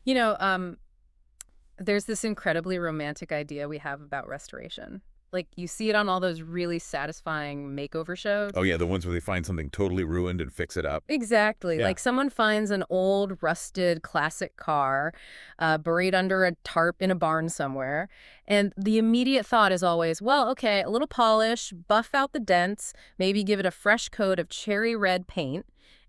You know, um, there's this incredibly romantic idea we have about restoration. Like, you see it on all those really satisfying makeover shows. Oh, yeah, the ones where they find something totally ruined and fix it up. Exactly. Yeah. Like someone finds an old, rusted, classic car buried under a tarp in a barn somewhere. And the immediate thought is always, well, okay, a little polish, buff out the dents, maybe give it a fresh coat of cherry red paint,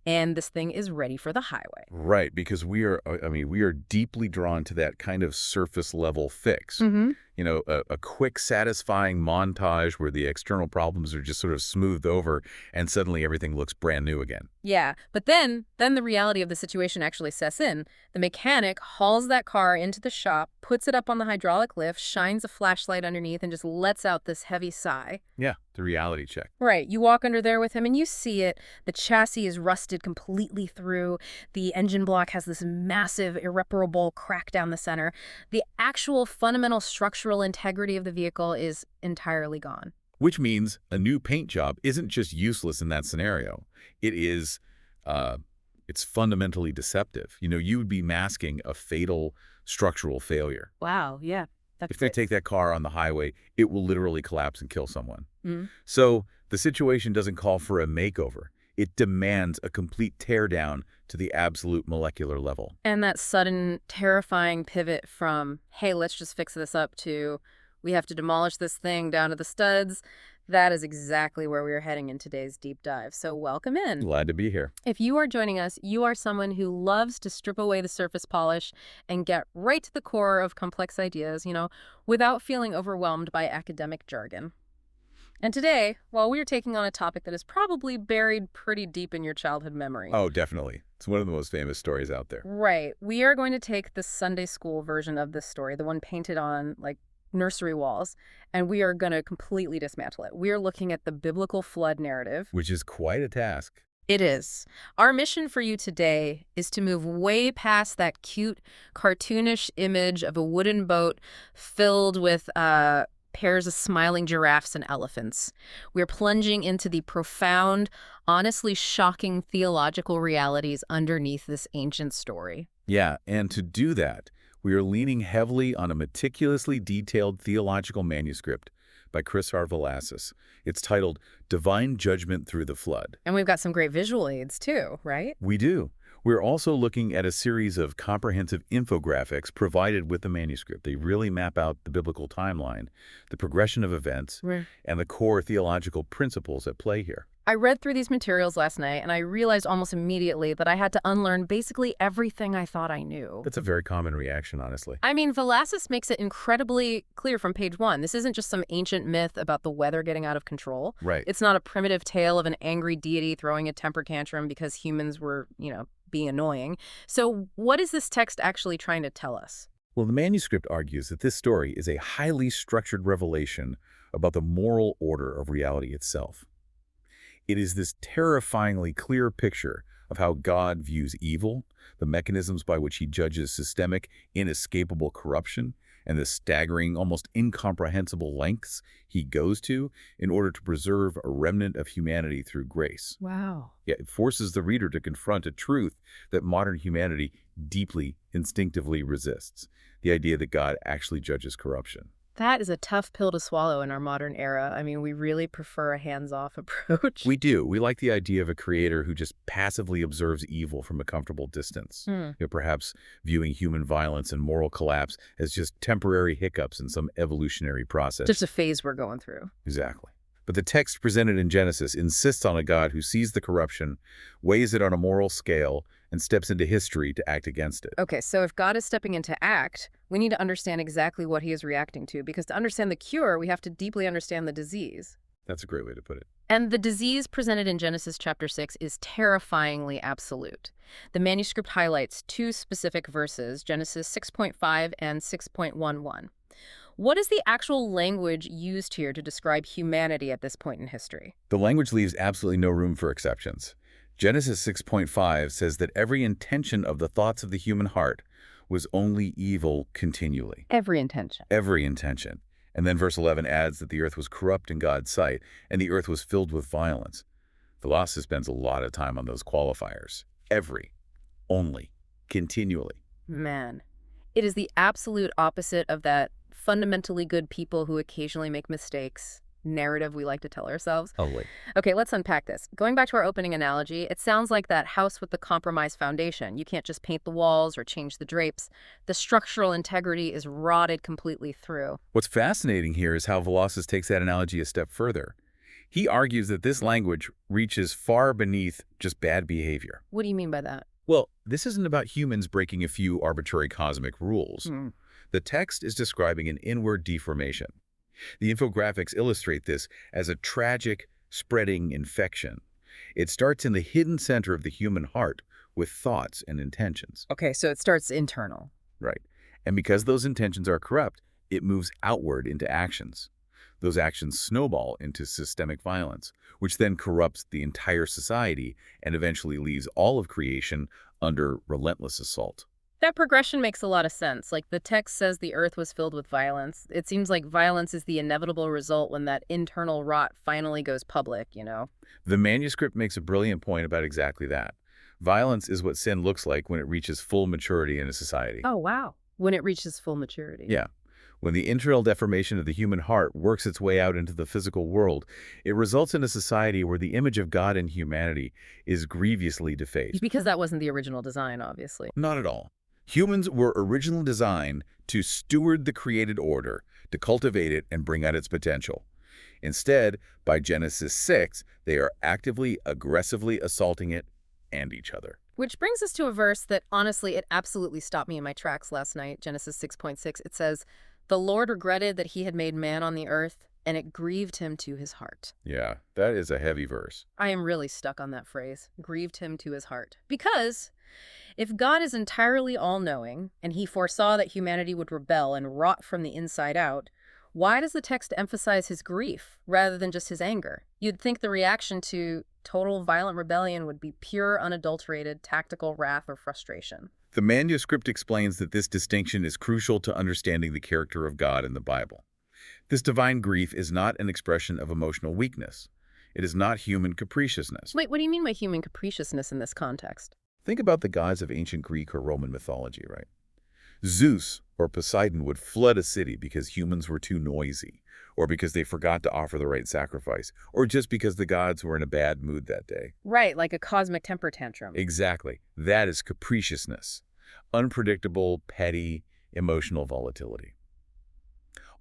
and this thing is ready for the highway. Right, because we are deeply drawn to that kind of surface level fix. Mm-hmm. A quick, satisfying montage where the external problems are just sort of smoothed over and suddenly everything looks brand new again. Yeah, but then the reality of the situation actually sets in. The mechanic hauls that car into the shop, puts it up on the hydraulic lift, shines a flashlight underneath, and just lets out this heavy sigh. Yeah, the reality check. Right, you walk under there with him and you see it. The chassis is rusted completely through. The engine block has this massive, irreparable crack down the center. The actual fundamental structural integrity of the vehicle is entirely gone. Which means a new paint job isn't just useless in that scenario. It is, it's fundamentally deceptive. You would be masking a fatal structural failure. Wow, yeah, If that's they it. take that car on the highway, it will literally collapse and kill someone. Mm. So the situation doesn't call for a makeover. It demands a complete teardown to the absolute molecular level. And that sudden, terrifying pivot from, hey, let's just fix this up to, we have to demolish this thing down to the studs, that is exactly where we are heading in today's deep dive. So welcome in. Glad to be here. If you are joining us, you are someone who loves to strip away the surface polish and get right to the core of complex ideas, without feeling overwhelmed by academic jargon. And today, while we are taking on a topic that is probably buried pretty deep in your childhood memory. Oh, definitely. It's one of the most famous stories out there. Right. We are going to take the Sunday school version of this story, the one painted on, like, nursery walls, and we are going to completely dismantle it. We are looking at the biblical flood narrative. Which is quite a task. It is. Our mission for you today is to move way past that cute, cartoonish image of a wooden boat filled with pairs of smiling giraffes and elephants. We're plunging into the profound, honestly shocking theological realities underneath this ancient story. Yeah, and to do that, we are leaning heavily on a meticulously detailed theological manuscript by Chris Velasquez. It's titled Divine Judgment Through the Flood. And we've got some great visual aids too, right? We do. We're also looking at a series of comprehensive infographics provided with the manuscript. They really map out the biblical timeline, the progression of events, Right. and the core theological principles at play here. I read through these materials last night, and I realized almost immediately that I had to unlearn basically everything I thought I knew. That's a very common reaction, honestly. I mean, Velasquez makes it incredibly clear from page 1. This isn't just some ancient myth about the weather getting out of control. Right. It's not a primitive tale of an angry deity throwing a temper tantrum because humans were, being annoying. So what is this text actually trying to tell us? Well, the manuscript argues that this story is a highly structured revelation about the moral order of reality itself. It is this terrifyingly clear picture of how God views evil, the mechanisms by which he judges systemic, inescapable corruption, and the staggering, almost incomprehensible lengths he goes to in order to preserve a remnant of humanity through grace. Wow. Yet it forces the reader to confront a truth that modern humanity deeply, instinctively resists, the idea that God actually judges corruption. That is a tough pill to swallow in our modern era. I mean, we really prefer a hands-off approach. We do. We like the idea of a creator who just passively observes evil from a comfortable distance, perhaps viewing human violence and moral collapse as just temporary hiccups in some evolutionary process. Just a phase we're going through. Exactly. But the text presented in Genesis insists on a God who sees the corruption, weighs it on a moral scale, and steps into history to act against it. Okay, so if God is stepping in to act, we need to understand exactly what he is reacting to, because to understand the cure, we have to deeply understand the disease. That's a great way to put it. And the disease presented in Genesis chapter 6 is terrifyingly absolute. The manuscript highlights 2 specific verses, Genesis 6.5 and 6.11. What is the actual language used here to describe humanity at this point in history? The language leaves absolutely no room for exceptions. Genesis 6.5 says that every intention of the thoughts of the human heart was only evil continually. Every intention. Every intention. And then verse 11 adds that the earth was corrupt in God's sight, and the earth was filled with violence. Velasquez spends a lot of time on those qualifiers. Every, only, continually. Man, it is the absolute opposite of that fundamentally good people who occasionally make mistakes narrative we like to tell ourselves. Totally. Okay, let's unpack this. Going back to our opening analogy, it sounds like that house with the compromised foundation. You can't just paint the walls or change the drapes. The structural integrity is rotted completely through. What's fascinating here is how Velazquez takes that analogy a step further. He argues that this language reaches far beneath just bad behavior. What do you mean by that? Well, this isn't about humans breaking a few arbitrary cosmic rules. Hmm. The text is describing an inward deformation. The infographics illustrate this as a tragic, spreading infection. It starts in the hidden center of the human heart with thoughts and intentions. Okay, so it starts internal. Right. And because those intentions are corrupt, it moves outward into actions. Those actions snowball into systemic violence, which then corrupts the entire society and eventually leaves all of creation under relentless assault. That progression makes a lot of sense. Like the text says the earth was filled with violence. It seems like violence is the inevitable result when that internal rot finally goes public. The manuscript makes a brilliant point about exactly that. Violence is what sin looks like when it reaches full maturity in a society. Oh, wow. When it reaches full maturity. Yeah. When the internal deformation of the human heart works its way out into the physical world, it results in a society where the image of God and humanity is grievously defaced. Because that wasn't the original design, obviously. Not at all. Humans were originally designed to steward the created order, to cultivate it and bring out its potential. Instead, by Genesis 6, they are actively, aggressively assaulting it and each other. Which brings us to a verse that, honestly, it absolutely stopped me in my tracks last night, Genesis 6:6. It says, "The Lord regretted that he had made man on the earth, and it grieved him to his heart." Yeah, that is a heavy verse. I am really stuck on that phrase, grieved him to his heart. Because if God is entirely all-knowing, and he foresaw that humanity would rebel and rot from the inside out, why does the text emphasize his grief rather than just his anger? You'd think the reaction to total violent rebellion would be pure, unadulterated, tactical wrath or frustration. The manuscript explains that this distinction is crucial to understanding the character of God in the Bible. This divine grief is not an expression of emotional weakness. It is not human capriciousness. Wait, what do you mean by human capriciousness in this context? Think about the gods of ancient Greek or Roman mythology, right? Zeus or Poseidon would flood a city because humans were too noisy, or because they forgot to offer the right sacrifice, or just because the gods were in a bad mood that day. Right, like a cosmic temper tantrum. Exactly. That is capriciousness. Unpredictable, petty, emotional volatility.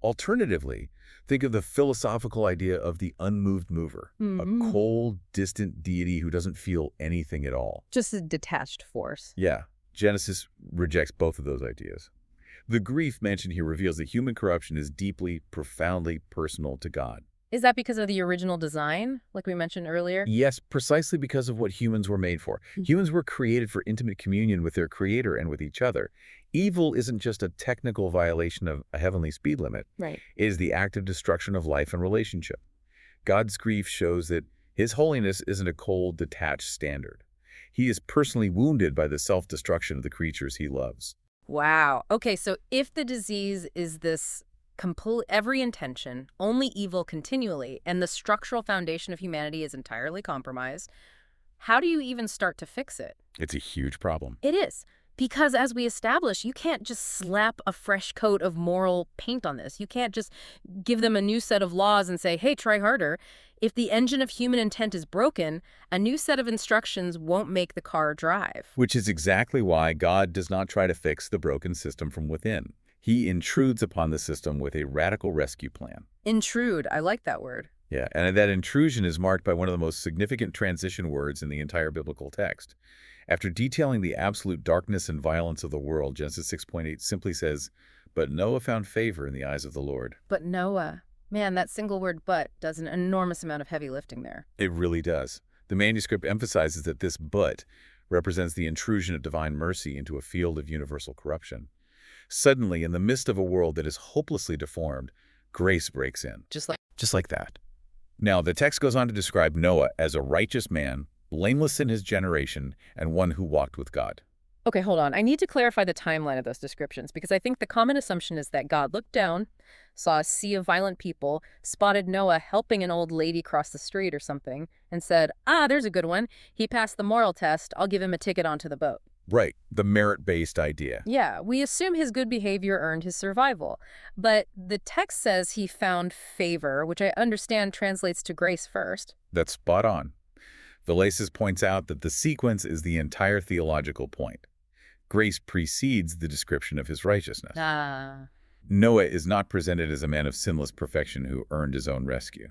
Alternatively, think of the philosophical idea of the unmoved mover, a cold, distant deity who doesn't feel anything at all. Just a detached force. Yeah, Genesis rejects both of those ideas. The grief mentioned here reveals that human corruption is deeply, profoundly personal to God. Is that because of the original design, like we mentioned earlier? Yes, precisely because of what humans were made for. Humans were created for intimate communion with their Creator and with each other. Evil isn't just a technical violation of a heavenly speed limit. Right. It is the active destruction of life and relationship. God's grief shows that His holiness isn't a cold, detached standard. He is personally wounded by the self-destruction of the creatures He loves. Wow. Okay, so if the disease is this complete every intention, only evil continually, and the structural foundation of humanity is entirely compromised, how do you even start to fix it? It's a huge problem. It is. Because as we established, you can't just slap a fresh coat of moral paint on this. You can't just give them a new set of laws and say, hey, try harder. If the engine of human intent is broken, a new set of instructions won't make the car drive. Which is exactly why God does not try to fix the broken system from within. He intrudes upon the system with a radical rescue plan. Intrude. I like that word. Yeah, and that intrusion is marked by one of the most significant transition words in the entire biblical text. After detailing the absolute darkness and violence of the world, Genesis 6:8 simply says, "But Noah found favor in the eyes of the Lord." But Noah, man, that single word "but" does an enormous amount of heavy lifting there. It really does. The manuscript emphasizes that this "but" represents the intrusion of divine mercy into a field of universal corruption. Suddenly, in the midst of a world that is hopelessly deformed, grace breaks in. Just like that. Now, the text goes on to describe Noah as a righteous man, blameless in his generation, and one who walked with God. Okay, hold on. I need to clarify the timeline of those descriptions because I think the common assumption is that God looked down, saw a sea of violent people, spotted Noah helping an old lady cross the street or something, and said, ah, there's a good one. He passed the moral test. I'll give him a ticket onto the boat. Right, the merit-based idea. Yeah, we assume his good behavior earned his survival. But the text says he found favor, which I understand translates to grace first. That's spot on. Valasis points out that the sequence is the entire theological point. Grace precedes the description of his righteousness. Ah. Noah is not presented as a man of sinless perfection who earned his own rescue.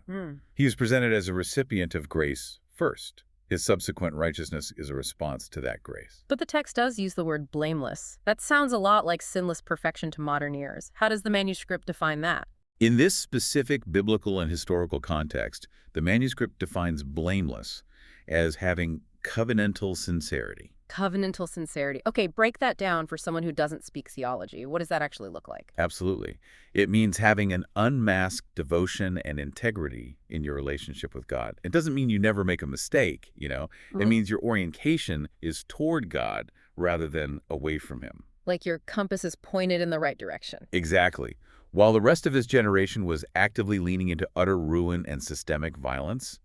He is presented as a recipient of grace first. His subsequent righteousness is a response to that grace. But the text does use the word blameless. That sounds a lot like sinless perfection to modern ears. How does the manuscript define that? In this specific biblical and historical context, the manuscript defines blameless as having covenantal sincerity. Covenantal sincerity. Okay, break that down for someone who doesn't speak theology. What does that actually look like? Absolutely. It means having an unmasked devotion and integrity in your relationship with God. It doesn't mean you never make a mistake, you know. It means your orientation is toward God rather than away from him. Like your compass is pointed in the right direction. Exactly. While the rest of his generation was actively leaning into utter ruin and systemic violence,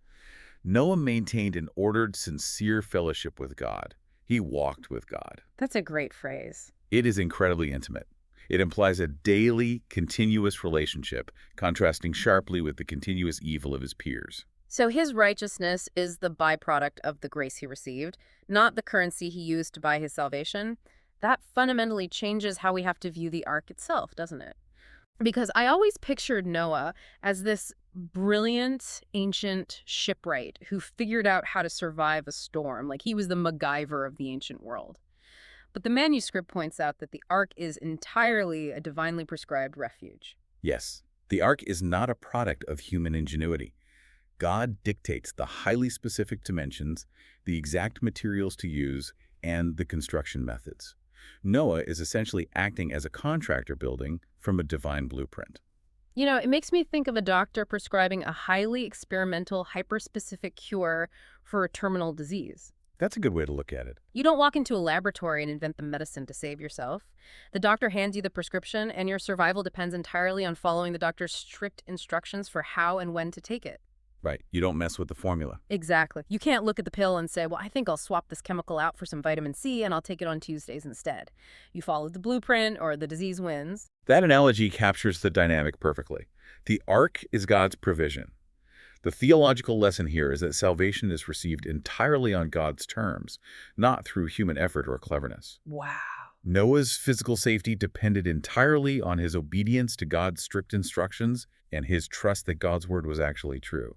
Noah maintained an ordered, sincere fellowship with God. He walked with God. That's a great phrase. It is incredibly intimate. It implies a daily, continuous relationship, contrasting sharply with the continuous evil of his peers. So his righteousness is the byproduct of the grace he received, not the currency he used to buy his salvation. That fundamentally changes how we have to view the ark itself, doesn't it? Because I always pictured Noah as this brilliant ancient shipwright who figured out how to survive a storm, like he was the MacGyver of the ancient world. But the manuscript points out that the ark is entirely a divinely prescribed refuge. Yes, the ark is not a product of human ingenuity. God dictates the highly specific dimensions, the exact materials to use, and the construction methods. Noah is essentially acting as a contractor building from a divine blueprint. You know, it makes me think of a doctor prescribing a highly experimental, hyper-specific cure for a terminal disease. That's a good way to look at it. You don't walk into a laboratory and invent the medicine to save yourself. The doctor hands you the prescription, and your survival depends entirely on following the doctor's strict instructions for how and when to take it. Right. You don't mess with the formula. Exactly. You can't look at the pill and say, well, I think I'll swap this chemical out for some vitamin C and I'll take it on Tuesdays instead. You follow the blueprint or the disease wins. That analogy captures the dynamic perfectly. The ark is God's provision. The theological lesson here is that salvation is received entirely on God's terms, not through human effort or cleverness. Wow. Noah's physical safety depended entirely on his obedience to God's strict instructions and his trust that God's word was actually true.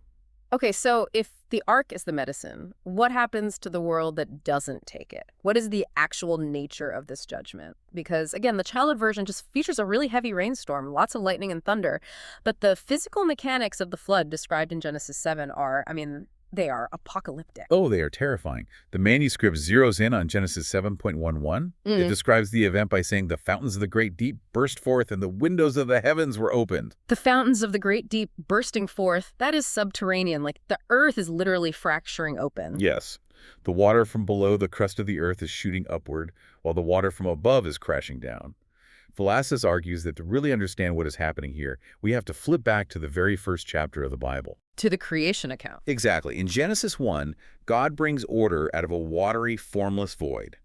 Okay, so if the ark is the medicine, what happens to the world that doesn't take it? What is the actual nature of this judgment? Because, again, the childhood version just features a really heavy rainstorm, lots of lightning and thunder. But the physical mechanics of the flood described in Genesis 7 are, they are apocalyptic. Oh, they are terrifying. The manuscript zeroes in on Genesis 7.11. It describes the event by saying the fountains of the great deep burst forth and the windows of the heavens were opened. The fountains of the great deep bursting forth, that is subterranean. Like the earth is literally fracturing open. Yes. The water from below the crust of the earth is shooting upward, while the water from above is crashing down. Valasis argues that to really understand what is happening here, we have to flip back to the very first chapter of the Bible. To the creation account. Exactly. In Genesis 1, God brings order out of a watery, formless void.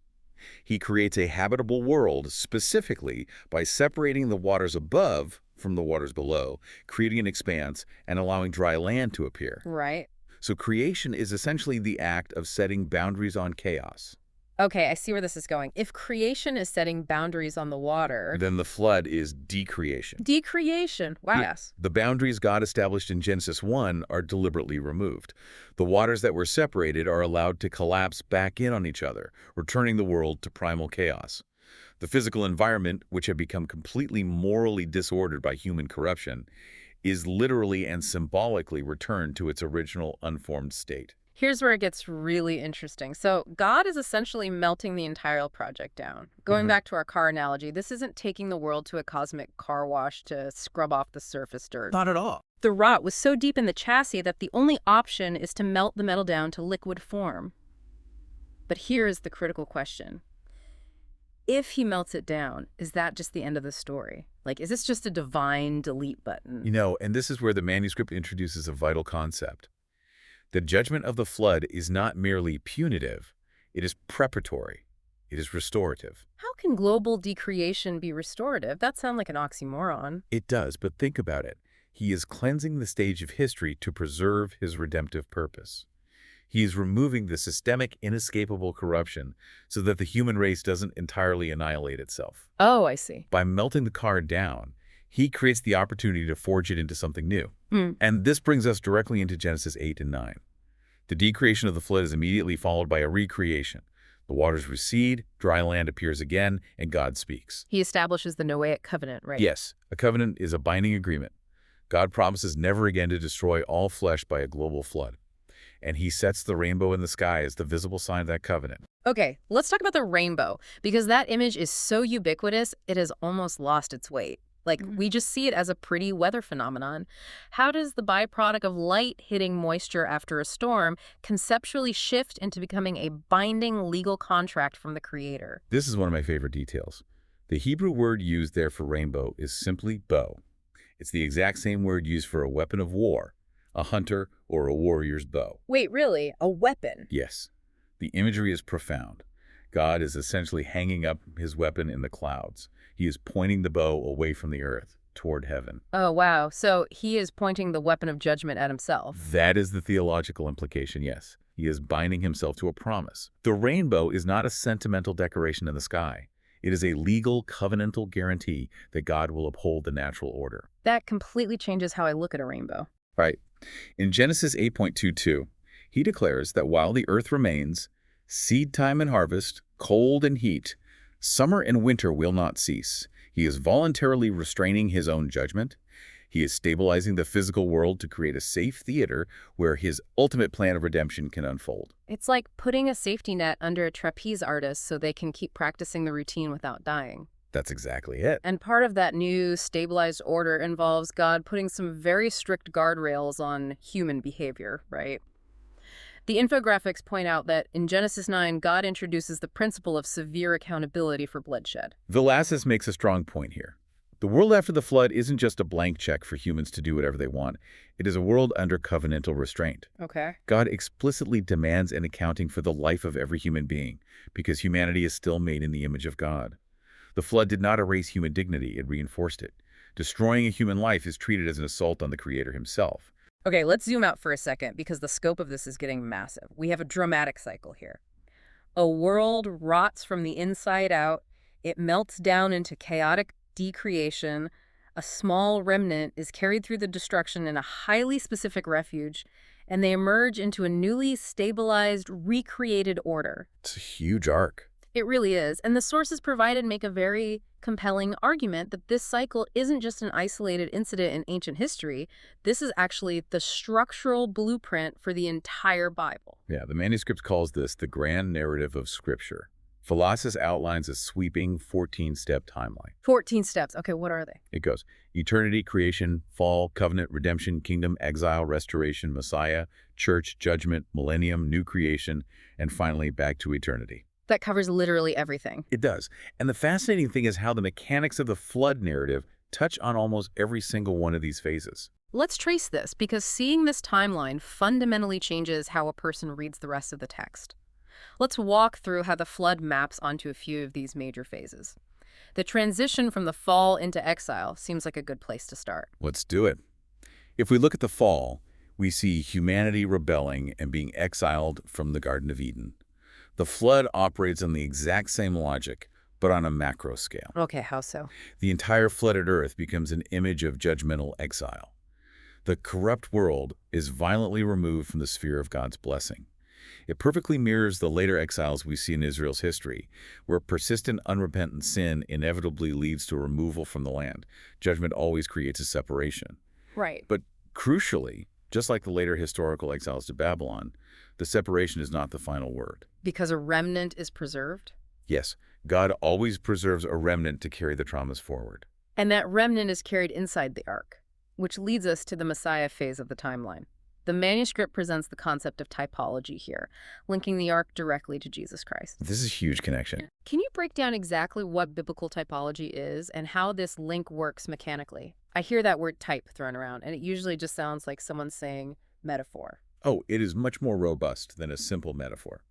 He creates a habitable world specifically by separating the waters above from the waters below, creating an expanse, and allowing dry land to appear. Right. So creation is essentially the act of setting boundaries on chaos. Okay, I see where this is going. If creation is setting boundaries on the water... Then the flood is decreation. Decreation. Wow. Yes. The boundaries God established in Genesis 1 are deliberately removed. The waters that were separated are allowed to collapse back in on each other, returning the world to primal chaos. The physical environment, which had become completely morally disordered by human corruption, is literally and symbolically returned to its original unformed state. Here's where it gets really interesting. So God is essentially melting the entire project down. Going back to our car analogy, this isn't taking the world to a cosmic car wash to scrub off the surface dirt. Not at all. The rot was so deep in the chassis that the only option is to melt the metal down to liquid form. But here is the critical question. If he melts it down, is that just the end of the story? Like, is this just a divine delete button? You know, and this is where the manuscript introduces a vital concept. The judgment of the flood is not merely punitive, it is preparatory. It is restorative. How can global decreation be restorative? That sounds like an oxymoron. It does, but think about it. He is cleansing the stage of history to preserve his redemptive purpose. He is removing the systemic, inescapable corruption so that the human race doesn't entirely annihilate itself. Oh, I see. By melting the card down, he creates the opportunity to forge it into something new. Hmm. And this brings us directly into Genesis 8 and 9. The decreation of the flood is immediately followed by a recreation. The waters recede, dry land appears again, and God speaks. He establishes the Noahic covenant, right? Yes, a covenant is a binding agreement. God promises never again to destroy all flesh by a global flood. And he sets the rainbow in the sky as the visible sign of that covenant. Okay, let's talk about the rainbow, because that image is so ubiquitous, it has almost lost its weight. Like, we just see it as a pretty weather phenomenon. How does the byproduct of light hitting moisture after a storm conceptually shift into becoming a binding legal contract from the Creator? This is one of my favorite details. The Hebrew word used there for rainbow is simply bow. It's the exact same word used for a weapon of war, a hunter or a warrior's bow. Wait, really? A weapon? Yes, the imagery is profound. God is essentially hanging up his weapon in the clouds. He is pointing the bow away from the earth, toward heaven. Oh, wow. So he is pointing the weapon of judgment at himself. That is the theological implication, yes. He is binding himself to a promise. The rainbow is not a sentimental decoration in the sky. It is a legal, covenantal guarantee that God will uphold the natural order. That completely changes how I look at a rainbow. Right. In Genesis 8.22, he declares that while the earth remains, seed time and harvest, cold and heat, summer and winter will not cease. He is voluntarily restraining his own judgment. He is stabilizing the physical world to create a safe theater where his ultimate plan of redemption can unfold. It's like putting a safety net under a trapeze artist so they can keep practicing the routine without dying. That's exactly it. And part of that new stabilized order involves God putting some very strict guardrails on human behavior, right? The infographics point out that in Genesis 9, God introduces the principle of severe accountability for bloodshed. Villasis makes a strong point here. The world after the flood isn't just a blank check for humans to do whatever they want. It is a world under covenantal restraint. Okay. God explicitly demands an accounting for the life of every human being because humanity is still made in the image of God. The flood did not erase human dignity, it reinforced it. Destroying a human life is treated as an assault on the Creator himself. Okay, let's zoom out for a second because the scope of this is getting massive. We have a dramatic cycle here. A world rots from the inside out. It melts down into chaotic decreation. A small remnant is carried through the destruction in a highly specific refuge, and they emerge into a newly stabilized, recreated order. It's a huge arc. It really is. And the sources provided make a very compelling argument that this cycle isn't just an isolated incident in ancient history. This is actually the structural blueprint for the entire Bible. Yeah, the manuscript calls this the grand narrative of Scripture. Villasis outlines a sweeping 14-step timeline. 14 steps. Okay, what are they? It goes eternity, creation, fall, covenant, redemption, kingdom, exile, restoration, Messiah, church, judgment, millennium, new creation, and finally back to eternity. That covers literally everything. It does. And the fascinating thing is how the mechanics of the flood narrative touch on almost every single one of these phases. Let's trace this, because seeing this timeline fundamentally changes how a person reads the rest of the text. Let's walk through how the flood maps onto a few of these major phases. The transition from the fall into exile seems like a good place to start. Let's do it. If we look at the fall, we see humanity rebelling and being exiled from the Garden of Eden. The flood operates on the exact same logic, but on a macro scale. Okay, how so? The entire flooded earth becomes an image of judgmental exile. The corrupt world is violently removed from the sphere of God's blessing. It perfectly mirrors the later exiles we see in Israel's history, where persistent, unrepentant sin inevitably leads to removal from the land. Judgment always creates a separation. Right. But crucially, just like the later historical exiles to Babylon, the separation is not the final word. Because a remnant is preserved? Yes, God always preserves a remnant to carry the traumas forward. And that remnant is carried inside the ark, which leads us to the Messiah phase of the timeline. The manuscript presents the concept of typology here, linking the ark directly to Jesus Christ. This is a huge connection. Can you break down exactly what biblical typology is and how this link works mechanically? I hear that word type thrown around, and it usually just sounds like someone saying metaphor. Oh, it is much more robust than a simple metaphor.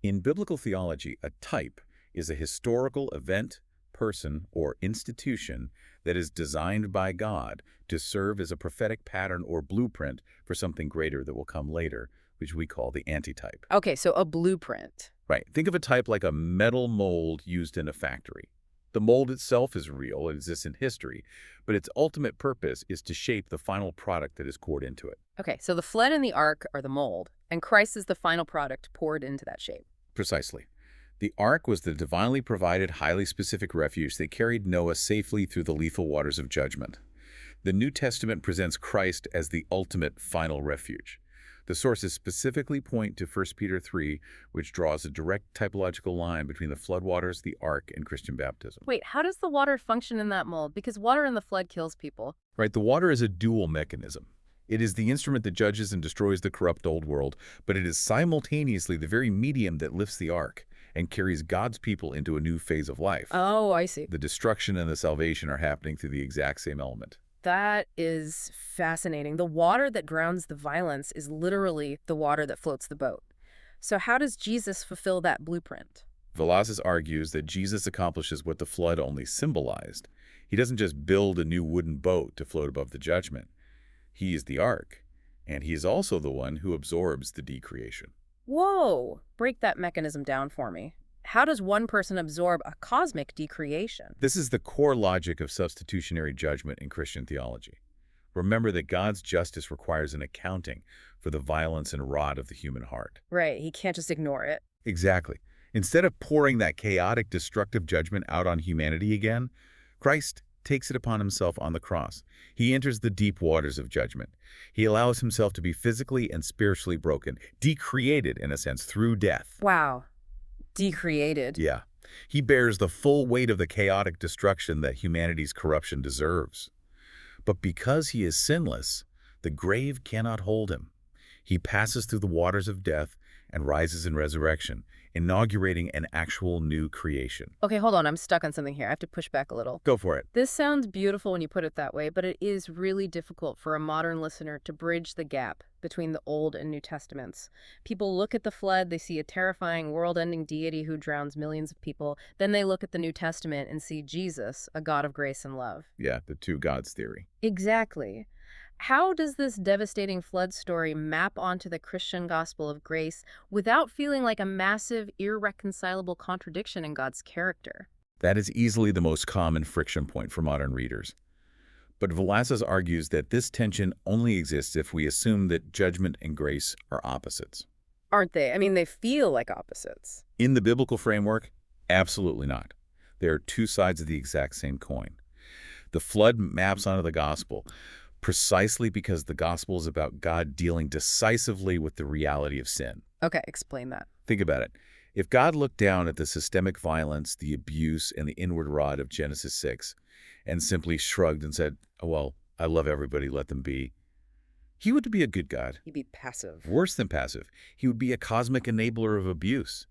In biblical theology, a type is a historical event, person, or institution that is designed by God to serve as a prophetic pattern or blueprint for something greater that will come later, which we call the antitype. Okay, so a blueprint. Right. Think of a type like a metal mold used in a factory. The mold itself is real, it exists in history, but its ultimate purpose is to shape the final product that is poured into it. Okay, so the flood and the ark are the mold, and Christ is the final product poured into that shape. Precisely. The ark was the divinely provided, highly specific refuge that carried Noah safely through the lethal waters of judgment. The New Testament presents Christ as the ultimate final refuge. The sources specifically point to 1 Peter 3, which draws a direct typological line between the floodwaters, the ark, and Christian baptism. Wait, how does the water function in that mold? Because water in the flood kills people. Right, the water is a dual mechanism. It is the instrument that judges and destroys the corrupt old world, but it is simultaneously the very medium that lifts the ark and carries God's people into a new phase of life. Oh, I see. The destruction and the salvation are happening through the exact same element. That is fascinating. The water that drowns the violence is literally the water that floats the boat. So how does Jesus fulfill that blueprint? Velazquez argues that Jesus accomplishes what the flood only symbolized. He doesn't just build a new wooden boat to float above the judgment. He is the ark, and he is also the one who absorbs the decreation. Whoa! Break that mechanism down for me. How does one person absorb a cosmic decreation? This is the core logic of substitutionary judgment in Christian theology. Remember that God's justice requires an accounting for the violence and rot of the human heart. Right, he can't just ignore it. Exactly. Instead of pouring that chaotic, destructive judgment out on humanity again, Christ takes it upon himself on the cross. He enters the deep waters of judgment. He allows himself to be physically and spiritually broken, decreated in a sense through death. Wow. Decreated. Yeah. He bears the full weight of the chaotic destruction that humanity's corruption deserves. But because he is sinless, the grave cannot hold him. He passes through the waters of death and rises in resurrection, inaugurating an actual new creation. Okay, hold on. I'm stuck on something here. I have to push back a little. Go for it. This sounds beautiful when you put it that way, but it is really difficult for a modern listener to bridge the gap between the Old and New Testaments. People look at the flood, they see a terrifying world-ending deity who drowns millions of people. Then they look at the New Testament and see Jesus, a God of grace and love. Yeah, the two gods theory. Exactly. How does this devastating flood story map onto the Christian gospel of grace without feeling like a massive, irreconcilable contradiction in God's character? That is easily the most common friction point for modern readers. But Velazquez argues that this tension only exists if we assume that judgment and grace are opposites. Aren't they? I mean, they feel like opposites. In the biblical framework, absolutely not. They are two sides of the exact same coin. The flood maps onto the gospel precisely because the gospel is about God dealing decisively with the reality of sin. Okay, explain that. Think about it. If God looked down at the systemic violence, the abuse, and the inward rot of Genesis 6 and simply shrugged and said, oh, well, I love everybody, let them be, he would be a good God. He'd be passive. Worse than passive. He would be a cosmic enabler of abuse.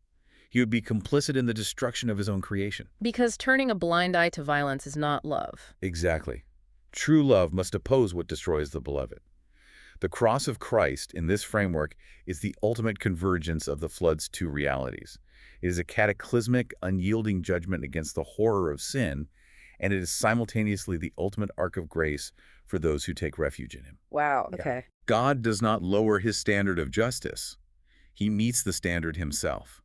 He would be complicit in the destruction of his own creation. Because turning a blind eye to violence is not love. Exactly. True love must oppose what destroys the beloved. The cross of Christ in this framework is the ultimate convergence of the flood's two realities. It is a cataclysmic, unyielding judgment against the horror of sin, and it is simultaneously the ultimate ark of grace for those who take refuge in him. Wow, Yeah. okay. God does not lower his standard of justice. He meets the standard himself.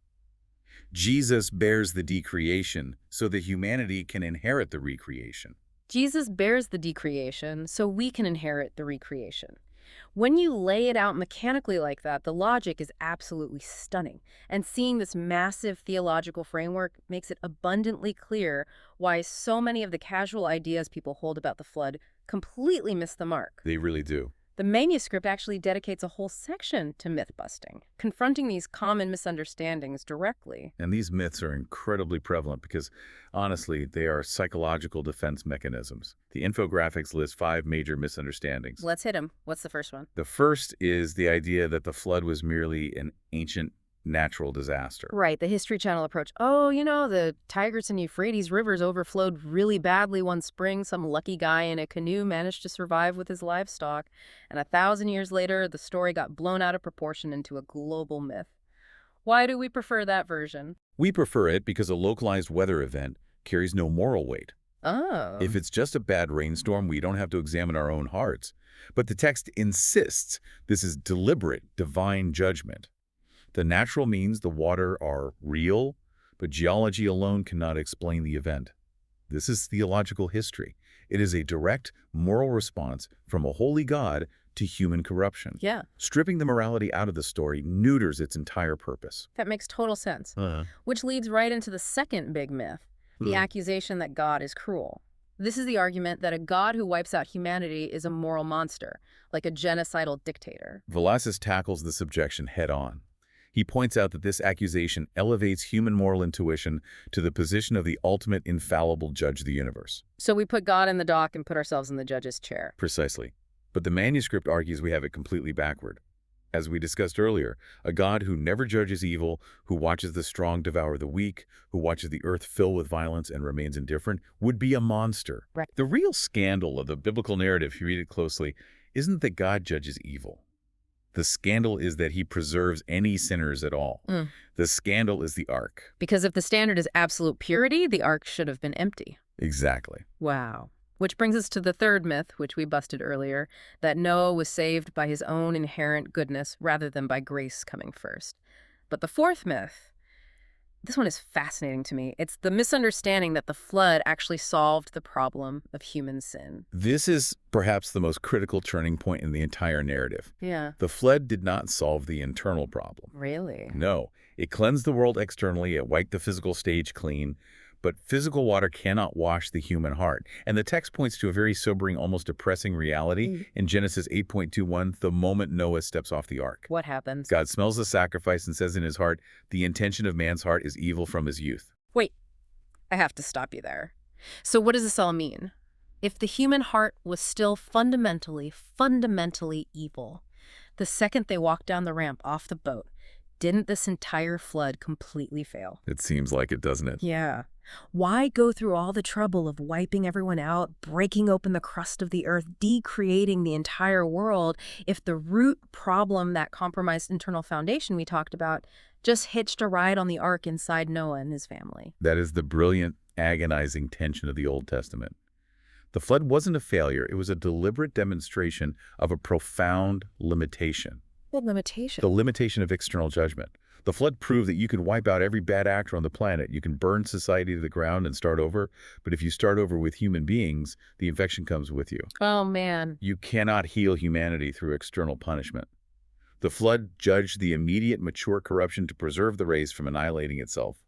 Jesus bears the decreation so that humanity can inherit the recreation. Jesus bears the decreation so we can inherit the recreation. When you lay it out mechanically like that, the logic is absolutely stunning. And seeing this massive theological framework makes it abundantly clear why so many of the casual ideas people hold about the flood completely miss the mark. They really do. The manuscript actually dedicates a whole section to myth-busting, confronting these common misunderstandings directly. And these myths are incredibly prevalent because, honestly, they are psychological defense mechanisms. The infographics list 5 major misunderstandings. Let's hit them. What's the first one? The first is the idea that the flood was merely an ancient natural disaster. Right, the History Channel approach. Oh, you know, the Tigris and Euphrates rivers overflowed really badly one spring. Some lucky guy in a canoe managed to survive with his livestock. And 1,000 years later, the story got blown out of proportion into a global myth. Why do we prefer that version? We prefer it because a localized weather event carries no moral weight. If Oh. it's just a bad rainstorm, we don't have to examine our own hearts. But the text insists this is deliberate, divine judgment. The natural means the water are real, but geology alone cannot explain the event. This is theological history. It is a direct, moral response from a holy God to human corruption. Yeah, Stripping the morality out of the story neuters its entire purpose. that makes total sense. Uh, Which leads right into the second big myth, the accusation that God is cruel. This is the argument that a God who wipes out humanity is a moral monster, like a genocidal dictator. Velazquez tackles this objection head-on. He points out that this accusation elevates human moral intuition to the position of the ultimate infallible judge of the universe. So we put God in the dock and put ourselves in the judge's chair. Precisely. But the manuscript argues we have it completely backward. As we discussed earlier, a God who never judges evil, who watches the strong devour the weak, who watches the earth fill with violence and remains indifferent, would be a monster. Right. The real scandal of the biblical narrative, if you read it closely, isn't that God judges evil. The scandal is that he preserves any sinners at all. The scandal is the ark. Because if the standard is absolute purity, the ark should have been empty. Exactly. Wow. Which brings us to the third myth, which we busted earlier, that Noah was saved by his own inherent goodness rather than by grace coming first. But the fourth myth, this one is fascinating to me. It's the misunderstanding that the flood actually solved the problem of human sin. This is perhaps the most critical turning point in the entire narrative. Yeah. The flood did not solve the internal problem. Really? No, it cleansed the world externally, it wiped the physical stage clean, but physical water cannot wash the human heart. And the text points to a very sobering, almost depressing reality in Genesis 8:21, the moment Noah steps off the ark. What happens? God smells the sacrifice and says in his heart, the intention of man's heart is evil from his youth. Wait, I have to stop you there. So what does this all mean? If the human heart was still fundamentally evil, the second they walked down the ramp off the boat, didn't this entire flood completely fail? It seems like it, doesn't it? Yeah. Why go through all the trouble of wiping everyone out, breaking open the crust of the earth, decreating the entire world, if the root problem, that compromised internal foundation we talked about, just hitched a ride on the ark inside Noah and his family? That is the brilliant, agonizing tension of the Old Testament. The flood wasn't a failure. It was a deliberate demonstration of a profound limitation. What limitation? The limitation of external judgment. The flood proved that you can wipe out every bad actor on the planet. You can burn society to the ground and start over. But if you start over with human beings, the infection comes with you. Oh, man. You cannot heal humanity through external punishment. The flood judged the immediate mature corruption to preserve the race from annihilating itself,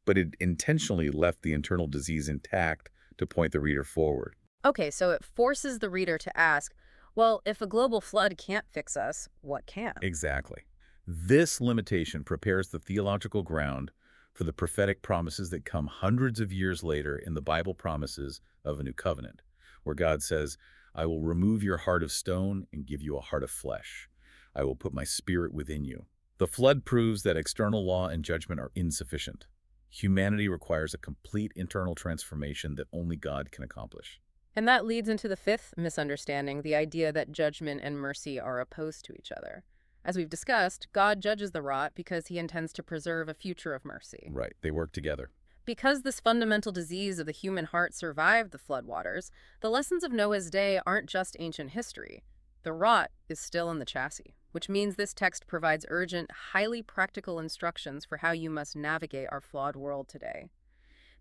but it intentionally left the internal disease intact to point the reader forward. Okay, so it forces the reader to ask, well, if a global flood can't fix us, what can? Exactly. This limitation prepares the theological ground for the prophetic promises that come hundreds of years later in the Bible promises of a new covenant, where God says, I will remove your heart of stone and give you a heart of flesh. I will put my spirit within you. The flood proves that external law and judgment are insufficient. Humanity requires a complete internal transformation that only God can accomplish. And that leads into the fifth misunderstanding, the idea that judgment and mercy are opposed to each other. As we've discussed, God judges the rot because he intends to preserve a future of mercy. Right, they work together. Because this fundamental disease of the human heart survived the floodwaters, the lessons of Noah's day aren't just ancient history. The rot is still in the chassis, which means this text provides urgent, highly practical instructions for how you must navigate our flawed world today.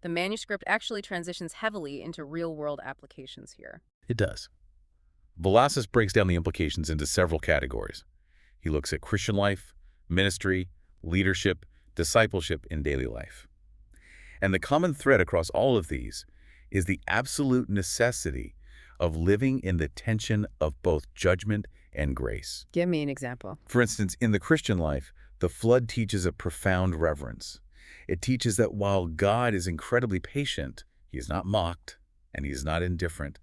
The manuscript actually transitions heavily into real-world applications here. It does. Velazquez breaks down the implications into several categories. He looks at Christian life, ministry, leadership, discipleship in daily life. And the common thread across all of these is the absolute necessity of living in the tension of both judgment and grace. Give me an example. For instance, in the Christian life, the flood teaches a profound reverence. It teaches that while God is incredibly patient, he is not mocked and he is not indifferent.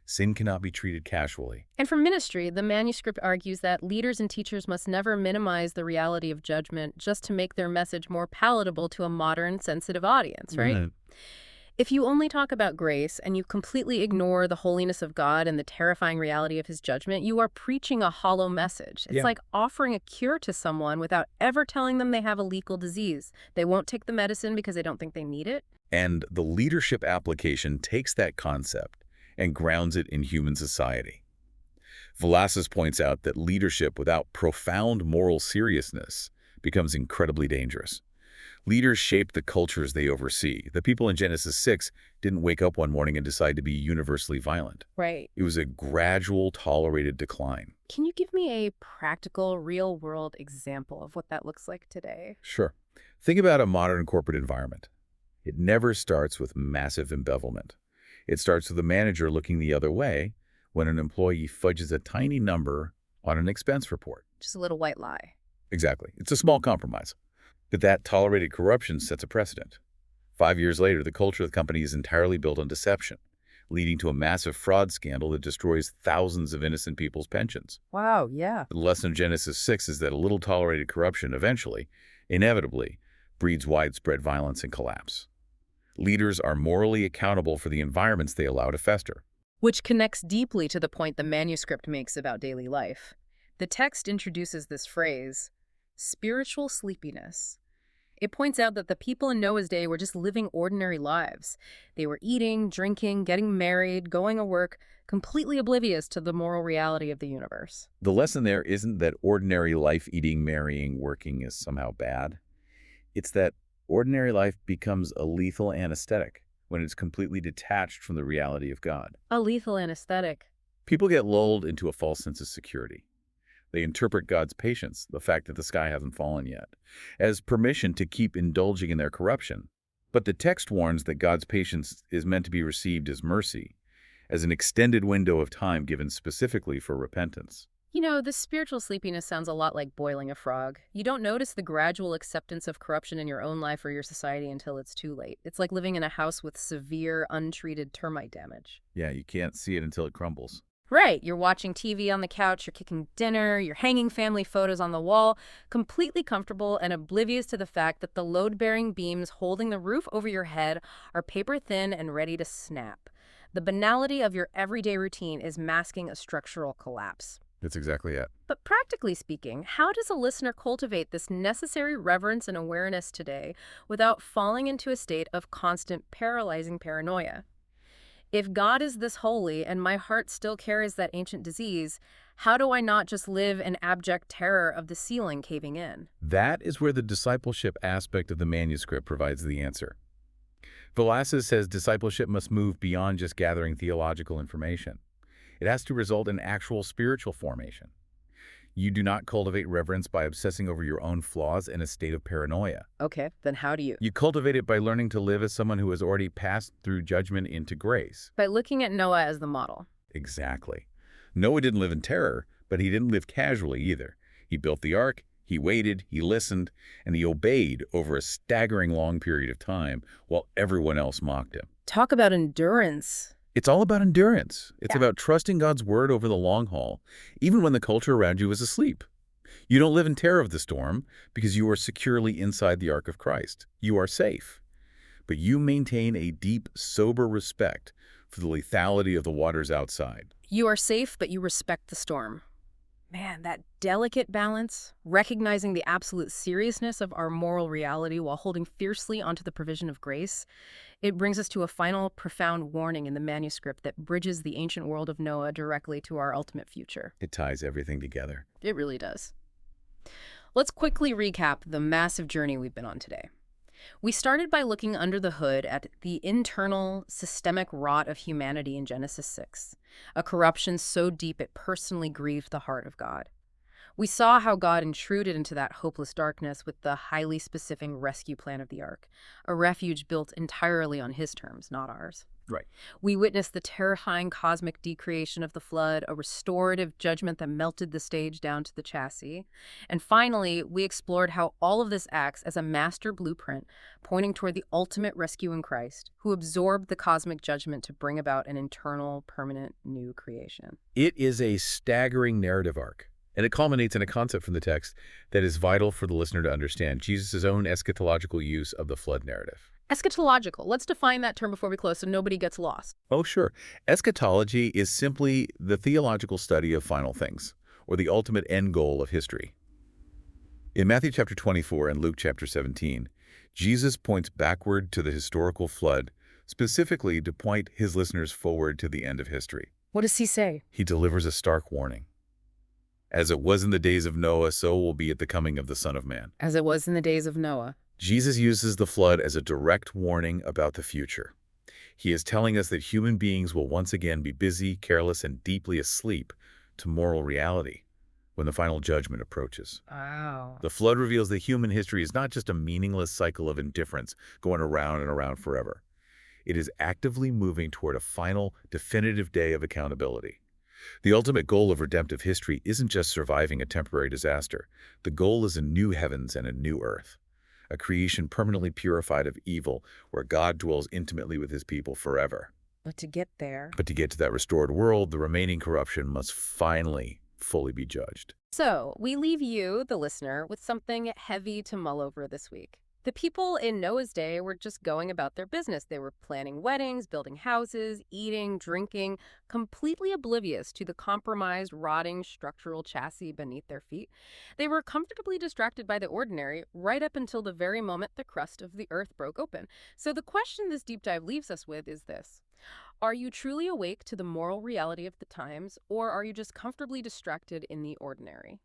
Sin cannot be treated casually. And for ministry, the manuscript argues that leaders and teachers must never minimize the reality of judgment just to make their message more palatable to a modern, sensitive audience, right? If you only talk about grace and you completely ignore the holiness of God and the terrifying reality of his judgment, you are preaching a hollow message. It's Yeah. like offering a cure to someone without ever telling them they have a lethal disease. They won't take the medicine because they don't think they need it. And the leadership application takes that concept and grounds it in human society. Velasquez points out that leadership without profound moral seriousness becomes incredibly dangerous. Leaders shape the cultures they oversee. The people in Genesis 6 didn't wake up one morning and decide to be universally violent. Right. It was a gradual, tolerated decline. Can you give me a practical, real-world example of what that looks like today? Sure. Think about a modern corporate environment. It never starts with massive embezzlement. It starts with a manager looking the other way when an employee fudges a tiny number on an expense report. Just a little white lie. Exactly. It's a small compromise. But that tolerated corruption sets a precedent. 5 years later, the culture of the company is entirely built on deception, leading to a massive fraud scandal that destroys thousands of innocent people's pensions. Wow, yeah. The lesson of Genesis 6 is that a little tolerated corruption eventually, inevitably, breeds widespread violence and collapse. Leaders are morally accountable for the environments they allow to fester. Which connects deeply to the point the manuscript makes about daily life. The text introduces this phrase, spiritual sleepiness. It points out that the people in Noah's day were just living ordinary lives. They were eating, drinking, getting married, going to work, completely oblivious to the moral reality of the universe. The lesson there isn't that ordinary life, eating, marrying, working, is somehow bad. It's that ordinary life becomes a lethal anesthetic when it's completely detached from the reality of God. A lethal anesthetic. People get lulled into a false sense of security. They interpret God's patience, the fact that the sky hasn't fallen yet, as permission to keep indulging in their corruption. But the text warns that God's patience is meant to be received as mercy, as an extended window of time given specifically for repentance. You know, this spiritual sleepiness sounds a lot like boiling a frog. You don't notice the gradual acceptance of corruption in your own life or your society until it's too late. It's like living in a house with severe, untreated termite damage. Yeah, you can't see it until it crumbles. Right, you're watching TV on the couch, you're cooking dinner, you're hanging family photos on the wall, completely comfortable and oblivious to the fact that the load-bearing beams holding the roof over your head are paper-thin and ready to snap. The banality of your everyday routine is masking a structural collapse. That's exactly it. But practically speaking, how does a listener cultivate this necessary reverence and awareness today without falling into a state of constant paralyzing paranoia? If God is this holy and my heart still carries that ancient disease, how do I not just live in abject terror of the ceiling caving in? That is where the discipleship aspect of the manuscript provides the answer. Velasquez says discipleship must move beyond just gathering theological information. It has to result in actual spiritual formation. You do not cultivate reverence by obsessing over your own flaws in a state of paranoia. Okay, then how do you? You cultivate it by learning to live as someone who has already passed through judgment into grace. By looking at Noah as the model. Exactly. Noah didn't live in terror, but he didn't live casually either. He built the ark, he waited, he listened, and he obeyed over a staggering long period of time while everyone else mocked him. Talk about endurance. It's all about endurance. It's Yeah. about trusting God's word over the long haul, even when the culture around you is asleep. You don't live in terror of the storm because you are securely inside the ark of Christ. You are safe. But you maintain a deep, sober respect for the lethality of the waters outside. You are safe, but you respect the storm. Man, that delicate balance, recognizing the absolute seriousness of our moral reality while holding fiercely onto the provision of grace, it brings us to a final, profound warning in the manuscript that bridges the ancient world of Noah directly to our ultimate future. It ties everything together. It really does. Let's quickly recap the massive journey we've been on today. We started by looking under the hood at the internal, systemic rot of humanity in Genesis 6, a corruption so deep it personally grieved the heart of God. We saw how God intruded into that hopeless darkness with the highly specific rescue plan of the ark, a refuge built entirely on his terms, not ours. Right. We witnessed the terrifying cosmic decreation of the flood, a restorative judgment that melted the stage down to the chassis. And finally, we explored how all of this acts as a master blueprint pointing toward the ultimate rescue in Christ, who absorbed the cosmic judgment to bring about an eternal, permanent new creation. It is a staggering narrative arc, and it culminates in a concept from the text that is vital for the listener to understand: Jesus' own eschatological use of the flood narrative. Eschatological. Let's define that term before we close so nobody gets lost. Oh, sure. Eschatology is simply the theological study of final things, or the ultimate end goal of history. In Matthew chapter 24 and Luke chapter 17, Jesus points backward to the historical flood, specifically to point his listeners forward to the end of history. What does he say? He delivers a stark warning. As it was in the days of Noah, so will be at the coming of the Son of Man. As it was in the days of Noah. Jesus uses the flood as a direct warning about the future. He is telling us that human beings will once again be busy, careless, and deeply asleep to moral reality when the final judgment approaches. Wow. The flood reveals that human history is not just a meaningless cycle of indifference going around and around forever. It is actively moving toward a final, definitive day of accountability. The ultimate goal of redemptive history isn't just surviving a temporary disaster. The goal is a new heavens and a new earth, a creation permanently purified of evil, where God dwells intimately with his people forever. But to get there... But to get to that restored world, the remaining corruption must finally fully be judged. So, we leave you, the listener, with something heavy to mull over this week. The people in Noah's day were just going about their business. They were planning weddings, building houses, eating, drinking, completely oblivious to the compromised, rotting structural chassis beneath their feet. They were comfortably distracted by the ordinary right up until the very moment the crust of the earth broke open. So the question this deep dive leaves us with is this. Are you truly awake to the moral reality of the times, or are you just comfortably distracted in the ordinary?